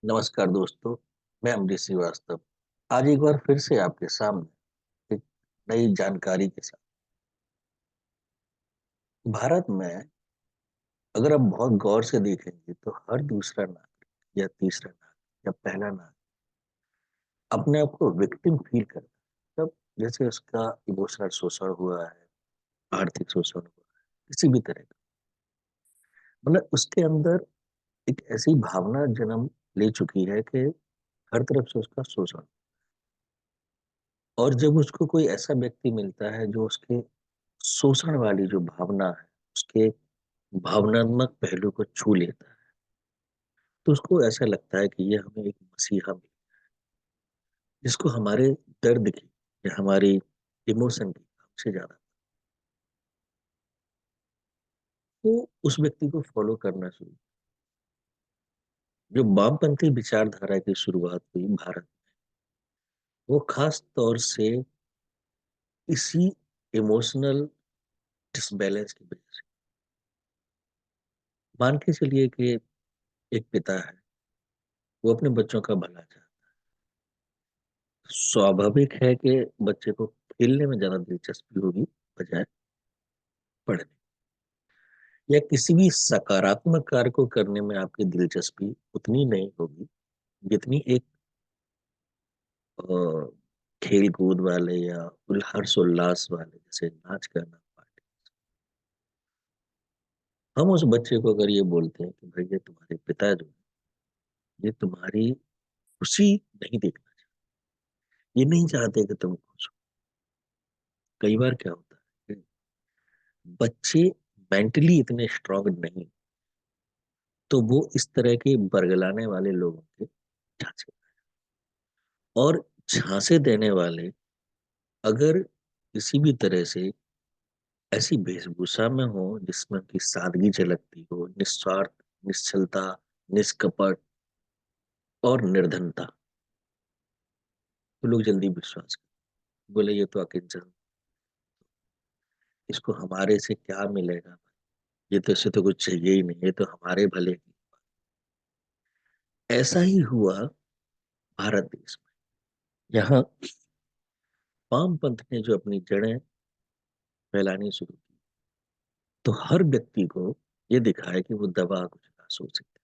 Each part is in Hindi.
नमस्कार दोस्तों, मैं अमरीश श्रीवास्तव। आज एक बार फिर से आपके सामने एक नई जानकारी के साथ। भारत में अगर आप बहुत गौर से देखेंगे तो हर दूसरा नागरिक या तीसरा नागरिक या पहला नागरिक अपने आप को विक्टिम फील करता है। तब जैसे उसका इमोशनल शोषण हुआ है, आर्थिक शोषण हुआ है, किसी भी तरह का, मतलब उसके अंदर एक ऐसी भावना जन्म ले चुकी है कि हर तरफ से उसका शोषण। और जब उसको कोई ऐसा व्यक्ति मिलता है जो उसके शोषण वाली जो भावना है, उसके भावनात्मक पहलू को छू लेता है, तो उसको ऐसा लगता है कि ये हमें एक मसीहा मिला, जिसको हमारे दर्द की या हमारी इमोशन की हमसे ज्यादा, तो उस व्यक्ति को फॉलो करना शुरू। जो वामपंथी विचारधारा की शुरुआत हुई भारत, वो खास तौर से इसी इमोशनल डिसबैलेंस की वजह से। मान के चलिए कि एक पिता है, वो अपने बच्चों का भला चाहता है। स्वाभाविक है कि बच्चे को खेलने में ज्यादा दिलचस्पी होगी बजाय पढ़ने, या किसी भी सकारात्मक कार्य को करने में आपकी दिलचस्पी उतनी नहीं होगी जितनी एक अ, खेल कूद वाले या हर्षोल्लास वाले, जैसे नाच करना, पार्टी। हम उस बच्चे को अगर ये बोलते हैं कि भाई ये तुम्हारे पिता जो है, ये तुम्हारी खुशी नहीं देखना चाहते, ये नहीं चाहते कि तुम खुश हो। कई बार क्या होता है कि बच्चे मेंटली इतने स्ट्रांग नहीं, तो वो इस तरह के बरगलाने वाले लोगों के झांसे, और झांसे देने वाले अगर किसी भी तरह से ऐसी वेशभूषा में हो जिसमें की सादगी झलकती हो, निस्वार्थ, निश्चलता, निष्कपट और निर्धनता, तो लोग जल्दी विश्वास करते, बोले ये तो अकिंचन, इसको हमारे से क्या मिलेगा, ये तो इससे तो कुछ चाहिए ही नहीं, ये तो हमारे भले की। ऐसा ही हुआ भारत देश में। यहाँ वामपंथ ने जो अपनी जड़ें फैलानी शुरू की, तो हर व्यक्ति को ये दिखाया कि वो दबा कुछ ना सोच सकते।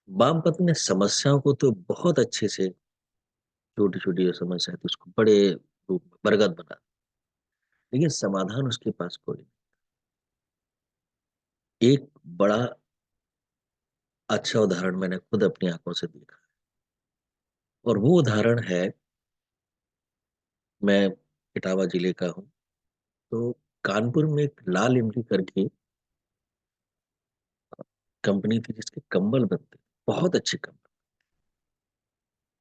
वामपंथ ने समस्याओं को तो बहुत अच्छे से, छोटी छोटी जो समस्या है तो उसको बड़े रूप में बरगद बना, लेकिन समाधान उसके पास कोई नहीं। एक बड़ा अच्छा उदाहरण मैंने खुद अपनी आंखों से देखा, और वो उदाहरण है, मैं इटावा जिले का हूँ, तो कानपुर में एक लाल इमली करके कंपनी थी जिसके कंबल बनते, बहुत अच्छे कंबल।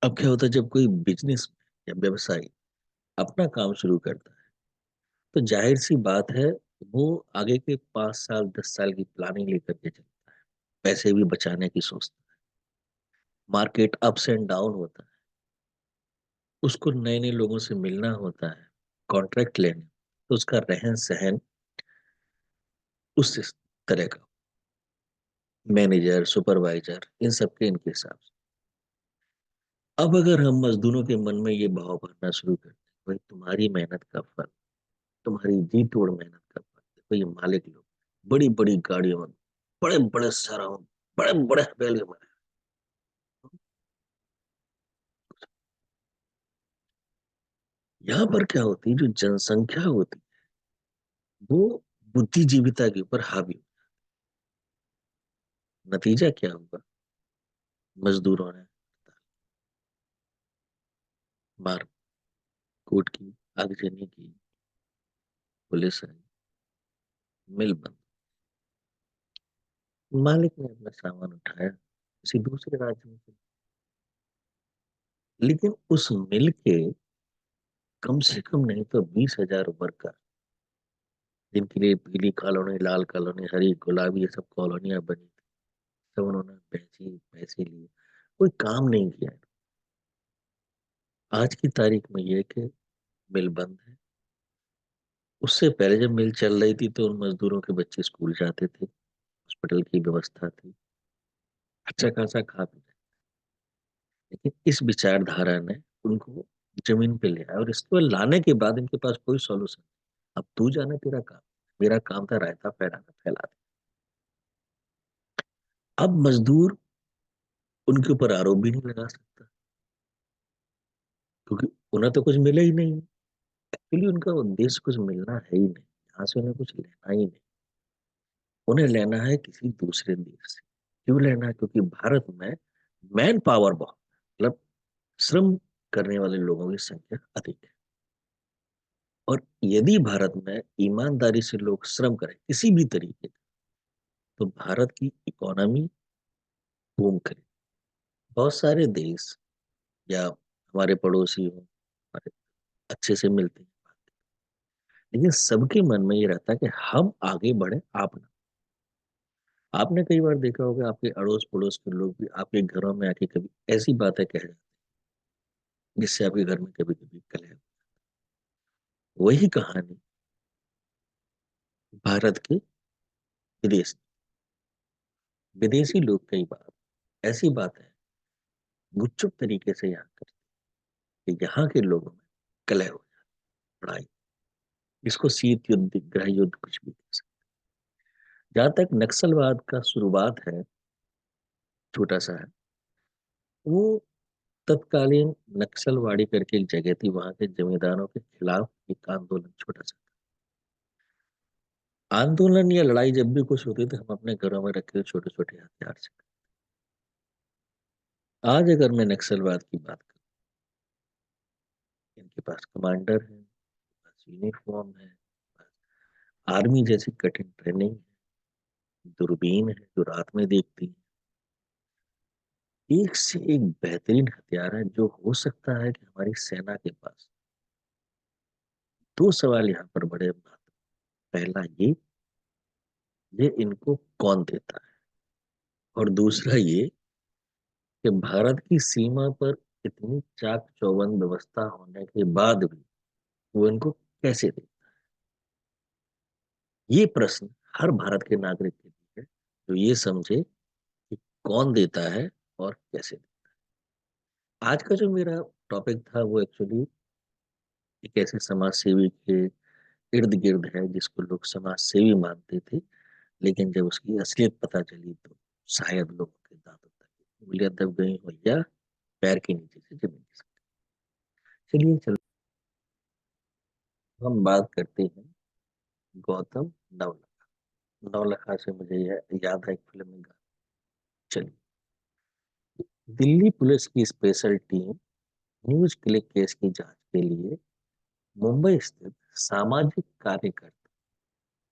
अब क्या होता है जब कोई बिजनेस या व्यवसायी अपना काम शुरू करता है, तो जाहिर सी बात है, वो आगे के 5 साल 10 साल की प्लानिंग लेकर के चलता है, पैसे भी बचाने की सोचता है। मार्केट अप्स एंड डाउन होता है, उसको नए नए लोगों से मिलना होता है, कॉन्ट्रैक्ट लेने, तो उसका रहन सहन उस तरह का, मैनेजर सुपरवाइजर इन सबके इनके हिसाब से। अब अगर हम मजदूरों के मन में ये भाव भरना शुरू करते हैं, भाई तुम्हारी मेहनत का फल, तुम्हारी जी तोड़ मेहनत का फल देखो, ये मालिक लोग बड़ी बड़ी गाड़ियों में, बड़े बड़े शहरों में, बड़े बड़े हवेली में, यहाँ पर क्या होती है, जो जनसंख्या होती है वो बुद्धिजीविता के ऊपर हावी हो। नतीजा क्या होगा, मजदूरों ने मार कूट की, आगजनी की, पुलिस आई, मिल बंद, मालिक ने अपना सामान उठाया किसी दूसरे राज्य में से। लेकिन उस मिल के कम से कम नहीं तो 20,000 वर्कर, जिनके लिए पीली कॉलोनी, लाल कॉलोनी, हरी गुलाबी, ये सब कॉलोनियां बनी थी, सब उन्होंने पैसे पैसे लिए, कोई काम नहीं किया। आज की तारीख में ये है कि मिल बंद है। उससे पहले जब मिल चल रही थी तो उन मजदूरों के बच्चे स्कूल जाते थे, हॉस्पिटल की व्यवस्था थी, अच्छा खासा खा पी रहे। लेकिन इस विचारधारा ने उनको जमीन पे ले आया, और इसको लाने के बाद इनके पास कोई सॉल्यूशन। अब तू जाने तेरा काम, मेरा काम था रायता फैलाना, फैला दे। अब मजदूर उनके ऊपर आरोप भी नहीं लगा सकता, क्योंकि उन्हें तो कुछ मिला ही नहीं। एक्चुअली उनका उद्देश्य कुछ मिलना है ही नहीं, यहाँ से उन्हें कुछ लेना ही नहीं। उन्हें लेना है किसी दूसरे देश से। क्यों लेना है? क्योंकि भारत में मैन पावर बहुत, मतलब श्रम करने वाले लोगों की संख्या अधिक है। और यदि भारत में ईमानदारी से लोग श्रम करें किसी भी तरीके का, तो भारत की इकोनॉमी बूम करे। बहुत सारे देश या हमारे पड़ोसी हो, हमारे अच्छे से मिलते हैं, लेकिन सबके मन में ये रहता है कि हम आगे बढ़े, आप ना। आपने कई बार देखा होगा, आपके अड़ोस पड़ोस के लोग भी आपके घरों में आके कभी ऐसी बातें कह जाते हैं जिससे आपके घर में कभी कभी कलह। वही कहानी भारत के विदेश, विदेशी लोग कई बार ऐसी बातें गुपचुप तरीके से यहाँ करते हैं कि यहाँ के लोगों में कलह हो जाए, लड़ाई। इसको शीत युद्ध, गृह युद्ध कुछ भी कह सकते हैं। जहां तक नक्सलवाद का शुरुआत है, छोटा सा है वो। तत्कालीन नक्सलवाड़ी करके एक जगह थी, वहां के जमींदारों के खिलाफ एक आंदोलन, छोटा सा आंदोलन या लड़ाई। जब भी कुछ होती थी, हम अपने घरों में रखे हुए छोटे छोटे हथियार से। आज अगर मैं नक्सलवाद की बात करूं, इनके पास कमांडर है, पास यूनिफॉर्म है, आर्मी जैसी कठिन ट्रेनिंग है, दूरबीन है जो रात में देखती है। एक से एक बेहतरीन हथियार है जो हो सकता है कि हमारी सेना के पास। दो सवाल यहाँ पर बड़े महत्व। पहला ये इनको कौन देता है? और दूसरा ये कि भारत की सीमा पर इतनी चाक चौबंद व्यवस्था होने के बाद भी वो इनको कैसे दे? ये प्रश्न हर भारत के नागरिक के लिए है, जो ये समझे कि कौन देता है और कैसे देता है। आज का जो मेरा टॉपिक था वो एक्चुअली एक ऐसे समाज सेवी के इर्द गिर्द है जिसको लोग समाज सेवी मानते थे, लेकिन जब उसकी असलियत पता चली तो शायद लोगों के दांतों तक उंगलियां दब गई हो, या पैर के नीचे से जमीन खिसक गई। चलिए चल, हम बात करते हैं गौतम नवलखा। नवलखा से मुझे याद है एक फिल्म में गाना। चलिए, दिल्ली पुलिस की special team news click case की जांच के लिए मुंबई स्थित सामाजिक कार्यकर्ता।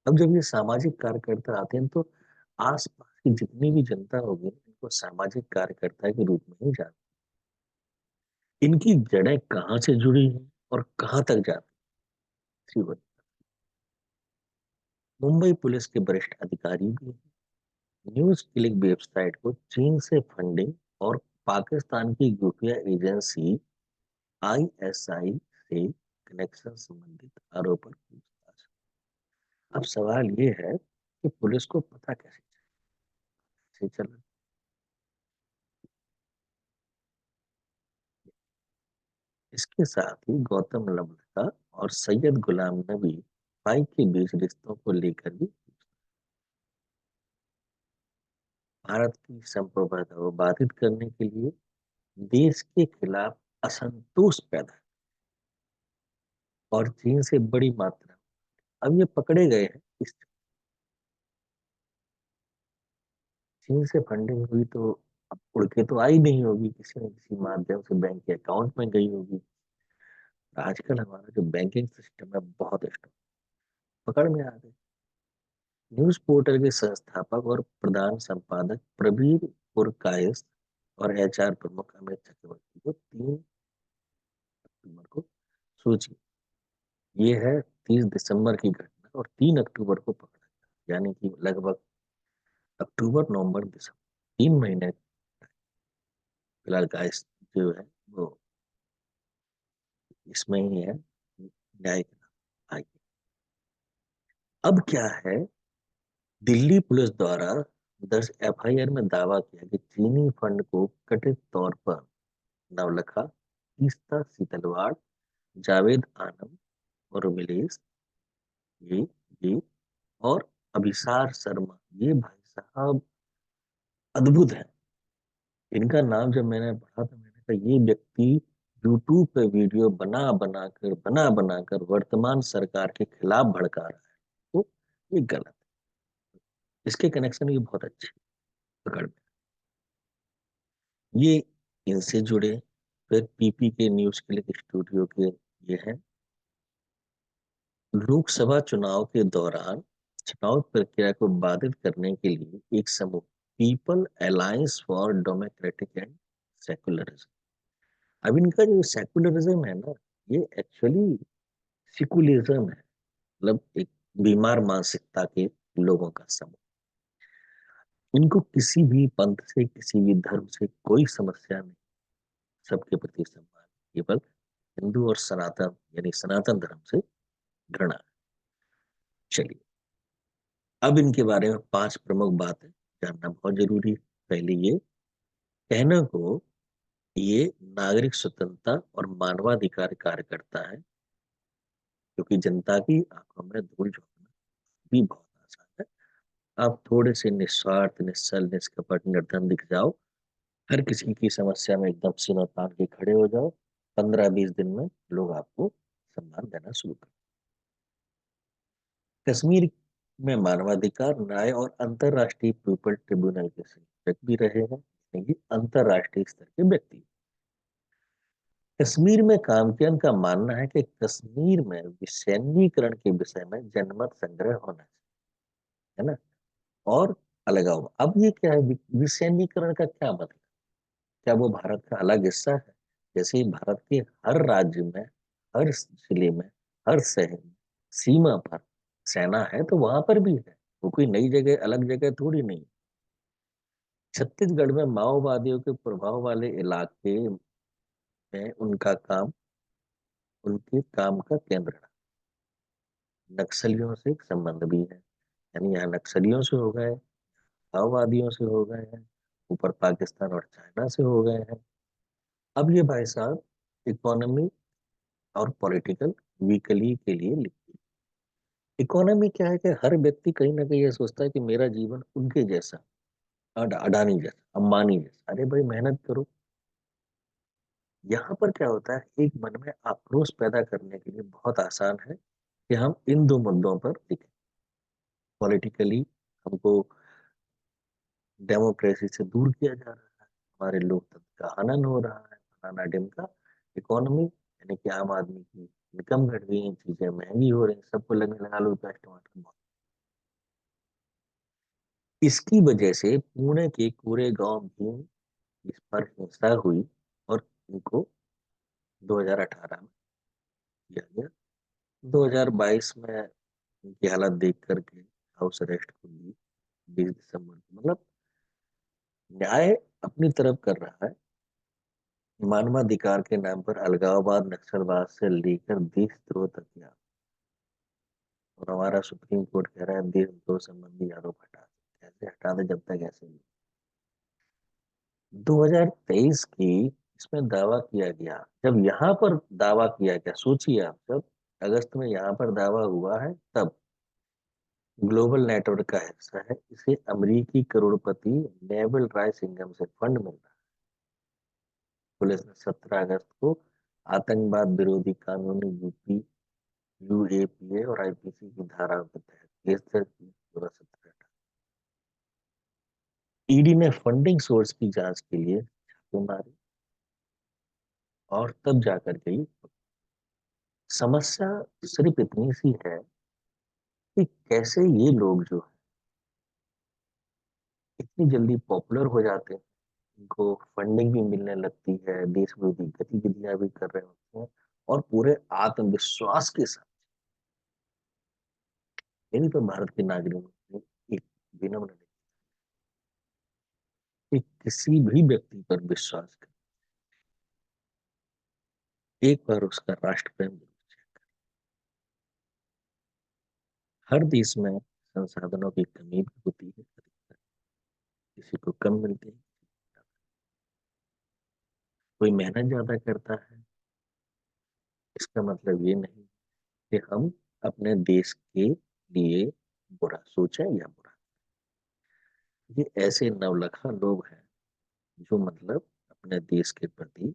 अब जब ये सामाजिक कार्यकर्ता आते हैं तो आसपास की जितनी भी जनता होगी इनको सामाजिक कार्यकर्ता के रूप में ही जानते। इनकी जड़ें कहाँ से जुड़ी हैं और कहाँ तक जाती हैं? मुंबई पुलिस के वरिष्ठ अधिकारी भी हैं। न्यूज क्लिक वेबसाइट को चीन से फंडिंग और पाकिस्तान की खुफिया एजेंसी आईएसआई से कनेक्शन संबंधित आरोप पर पूछताछ। अब सवाल ये है कि पुलिस को पता कैसे चला? इसके साथ ही गौतम लम्बा और सैयद गुलाम नबी भाई के बीच रिश्तों को लेकर भी भारत की संप्रभुता को बाधित करने के लिए देश के खिलाफ असंतोष पैदा और चीन से बड़ी मात्रा। अब ये पकड़े गए हैं, इस चीन से फंडिंग हुई तो अब उड़ के तो आई नहीं होगी, किसी न किसी माध्यम से बैंक के अकाउंट में गई होगी। आजकल हमारा जो बैंकिंग सिस्टम है बहुत स्ट्रांग, पकड़ में आ गए। न्यूज पोर्टल के संस्थापक और प्रधान संपादक प्रवीर पुरकायस्थ और एचआर प्रमुख अमित चक्रवर्ती को 3 अक्टूबर को सूची। ये है 30 दिसंबर की घटना, और 3 अक्टूबर को पकड़ा गया, यानी कि लगभग अक्टूबर नवंबर दिसंबर 3 महीने फिलहाल का इस जो है वो इसमें ही है, न्यायिक आगे। अब क्या है, दिल्ली पुलिस द्वारा दर्ज एफआईआर में दावा किया कि चीनी फंड को कथित तौर पर नवलखा, तीस्ता सीतलवाड़, जावेद आनम और मिलेश, ये ये और अभिसार शर्मा, ये भाई साहब अद्भुत है। इनका नाम जब मैंने पढ़ा तो मैंने कहा ये व्यक्ति यूट्यूब पे वीडियो बना बनाकर वर्तमान सरकार के खिलाफ भड़का रहा है, तो ये गलत है। इसके कनेक्शन भी बहुत अच्छे पकड़ में। ये इनसे जुड़े, फिर पीपी के न्यूज क्लिक स्टूडियो के ये है। लोकसभा चुनाव के दौरान चुनाव प्रक्रिया को बाधित करने के लिए एक समूह, people alliance for democratic and secularism. अब इनका जो सेकुलरिज्म है ना, ये एक्चुअली सिकुलिज्म है, मतलब एक बीमार मानसिकता के लोगों का समूह। इनको किसी भी पंथ से, किसी भी धर्म से कोई समस्या नहीं, सबके प्रति सम्मान, केवल हिंदू और सनातन यानी सनातन धर्म से घृणा। चलिए, अब इनके बारे में 5 प्रमुख बातें जानना बहुत जरूरी है। पहले ये कहने को, ये नागरिक स्वतंत्रता और मानवाधिकार कार्य करता है, क्योंकि जनता की आंखों में धूल झोंकना भी बहुत आसान है। आप थोड़े से निस्वार्थ, निश्चल, निष्कपट, निर्धन दिख जाओ, हर किसी की समस्या में एकदम सिर तान के खड़े हो जाओ, 15-20 दिन में लोग आपको सम्मान देना शुरू कर। कश्मीर में मानवाधिकार न्याय और अंतरराष्ट्रीय पीपल ट्रिब्यूनल के संरक्षक भी रहे हैं, यानी कि अंतरराष्ट्रीय स्तर के व्यक्ति। कश्मीर में कामचंद का मानना है कि कश्मीर में विसैन्यीकरण के विषय में जनमत संग्रह होना चाहिए, है ना, और अलगाव। अब ये क्या है, विसैन्यीकरण का क्या मतलब? क्या वो भारत का अलग हिस्सा है? जैसे ही भारत के हर राज्य में, हर जिले में, हर शहर में सीमा पर सेना है, तो वहां पर भी है। वो कोई नई जगह, अलग जगह थोड़ी नहीं। छत्तीसगढ़ में माओवादियों के प्रभाव वाले इलाके में उनके काम का केंद्र रहा। नक्सलियों से संबंध भी है, यानी यहाँ नक्सलियों से हो गए, माओवादियों से हो गए हैं, ऊपर पाकिस्तान और चाइना से हो गए हैं। अब ये भाई साहब इकोनॉमी और पॉलिटिकल वीकली के लिए लिखती है। इकोनॉमी क्या है कि हर व्यक्ति कहीं ना कहीं ये सोचता है कि मेरा जीवन उनके जैसा, अडानी जैसा, अंबानी जैसा। अरे भाई मेहनत करो। यहाँ पर क्या होता है, एक मन में आक्रोश पैदा करने के लिए बहुत आसान है कि हम इन दो मुद्दों पर लिखें। पॉलिटिकली हमको डेमोक्रेसी से दूर किया जा रहा है, हमारे लोकतंत्र का हनन हो रहा है, फलाना ढिमका। इकोनॉमी यानी कि आम आदमी की इनकम घट गई, चीजें महंगी हो रही, सबको लगने लगा आलू प्याज टमाटर बहुत। इसकी वजह से पुणे के पूरे गांव भी इस पर हिंसा हुई और इनको 2018 में किया गया। 2022 में इनकी हालत देख करके हाउस अरेस्ट को ली 20 दिसंबर को। मतलब न्याय अपनी तरफ कर रहा है, मानवाधिकार के नाम पर अलगाववाद, नक्सलवाद से लेकर देशद्रोह तक किया। और हमारा सुप्रीम कोर्ट कह रहा है देशद्रोह संबंधी आरोप हटा दे। कैसे हटा दे? जब तक ऐसे ही। 2023 की इसमें दावा किया गया, जब यहाँ पर दावा किया गया, सोचिए आप, जब अगस्त में यहाँ पर दावा हुआ है, तब ग्लोबल नेटवर्क का हिस्सा है, इसे अमेरिकी करोड़पति नेवल रायसिंघम से फंड मिल रहा है। पुलिस ने 17 अगस्त को आतंकवाद विरोधी कानून यूपी यूएपीए और आईपीसी की धाराओं के तहत केस दर्ज की। पूरा 17। ईडी ने फंडिंग सोर्स की जांच के लिए छापेमारी, और तब जाकर के समस्या सिर्फ इतनी सी है कि कैसे ये लोग जो है इतनी जल्दी पॉपुलर हो जाते हैं, इनको फंडिंग भी मिलने लगती है, देश विरोधी गतिविधियां भी कर रहे होते हैं, और पूरे आत्मविश्वास के साथ। यही तो भारत के नागरिकों ने एक विनम्र कि किसी भी व्यक्ति पर विश्वास कर, एक बार उसका राष्ट्र प्रेम जरूर check करें। हर देश में संसाधनों की कमी भी होती है, कम मिलते हैं। कोई मेहनत ज्यादा करता है, इसका मतलब ये नहीं कि हम अपने देश के लिए बुरा सोचें या बुरा। ये ऐसे नवलखा लोग हैं जो मतलब अपने देश के प्रति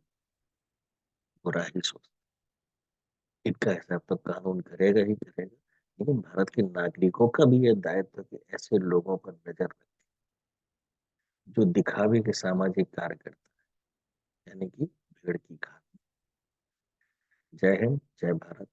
बुरा ही सोचते हैं। इनका हिसाब तो कानून करेगा ही करेगा, लेकिन भारत के नागरिकों का भी ये दायित्व है कि ऐसे लोगों पर नजर रखें जो दिखावे के सामाजिक कार्य करता है, यानी कि भीड़ की खाल। जय हिंद, जय भारत।